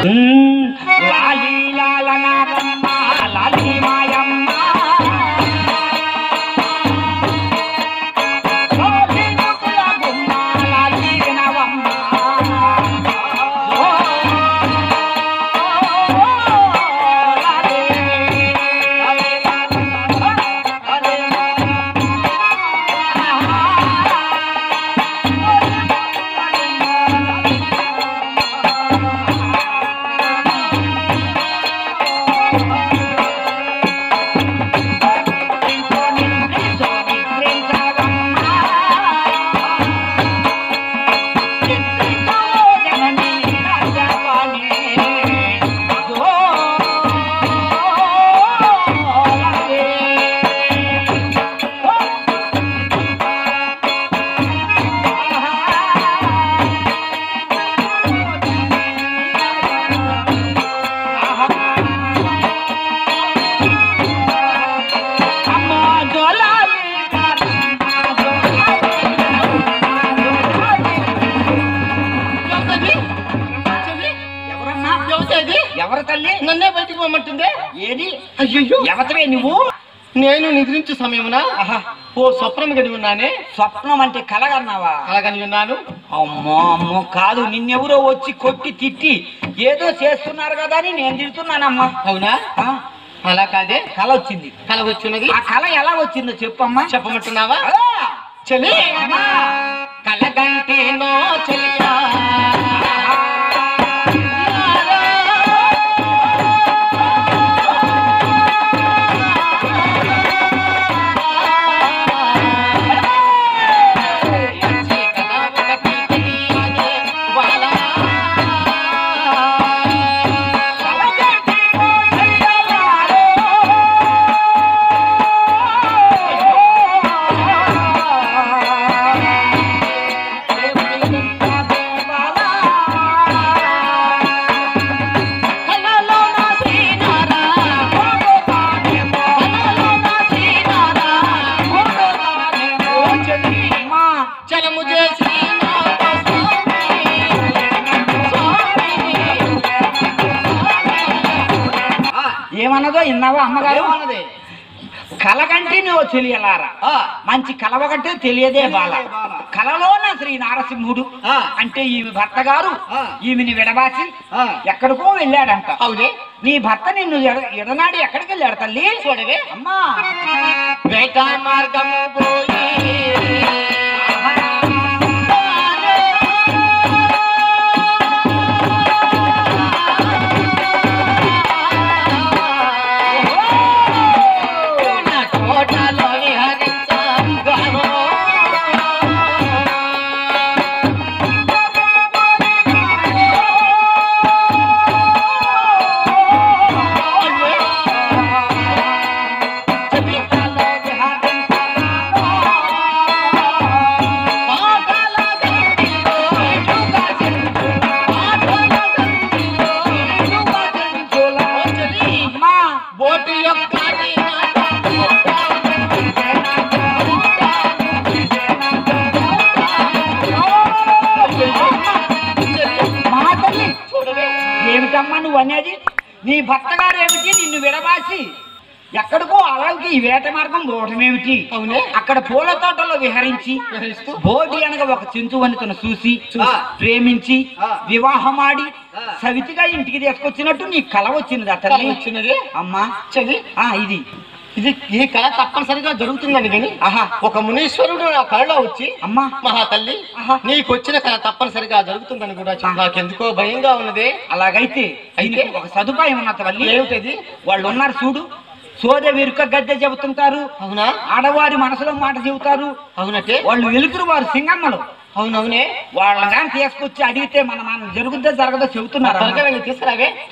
లాలి లాలనారమ్మ లాలి మాయమ్మ ఎవరు తల్లి నన్నే బయటికి పోమంటుంది ఏది అయ్యో ఎవతవే నువ్వు నేను నిద్రించే సమయమున ఓ స్వప్నం గడి ఉన్నానే స్వప్నం అంటే కలగన్నావా కలగని ఉన్నాను అమ్మో అమ్మో కాదు నిన్నెవరో వచ్చి కొట్టి తిట్టి ఏదో చేస్తున్నారు కదా అని నేను తిడుతున్నానమ్మా అవునా అలా కాదే కల వచ్చింది కల వచ్చినది ఆ కల ఎలా వచ్చిందో చెప్పమ్మా చెప్పమంటున్నావా చలి కలగంటేనో చెలియా ఏమన్నదో విన్నావా అమ్మగారు అన్నది కలగంటే నువ్వు తెలియలారా మంచి కలవగంటే తెలియదే బాల కలలోన శ్రీ నారసింహుడు అంటే ఈమె భర్త గారు ఈమెని విడబాసి ఎక్కడికో వెళ్ళాడంట అవునే నీ భర్త నిన్ను ఎడనాడి ఎక్కడికి వెళ్ళాడు తల్లి చూడవే అమ్మా వేట మార్గము ఏమిటమ్మా నువ్వు అనేది నీ భర్త గారు ఏమిటి నిన్ను విడబాసి ఎక్కడికో అలాగే ఈ వేట మార్గం పోవటమేమిటి అవునే అక్కడ పూల తోటలో విహరించి బోడి అనగా ఒక చింతువనితను చూసి ప్రేమించి వివాహమాడి సవితిగా ఇంటికి తీసుకొచ్చినట్టు నీ కల వచ్చింది అతను వచ్చినది అమ్మా చది ఇది ఇది ఈ కళ తప్పనిసరిగా జరుగుతుందని కానీ ఒక మునీశ్వరుడు నా కళలో వచ్చి అమ్మా మహా తల్లి నీకు వచ్చిన కళ తప్పనిసరిగా జరుగుతుందని కూడా నాకెందుకో భయంగా ఉన్నది అలాగైతే అయితే ఒక సదుపాయం ఉన్న తల్లి ఏమిటది వాళ్ళు ఉన్నారు చూడు సోద వెరుక గద్దె చెబుతుంటారు అవునా ఆడవారి మనసులో మాట చెబుతారు అవునటే వాళ్ళు వెలుగురు వారు సింగమ్మలు అవునవునే వాళ్ళని తీసుకొచ్చి అడిగితే మనం జరుగుద్దో జరగదో చెబుతున్నారు తీసుకురావే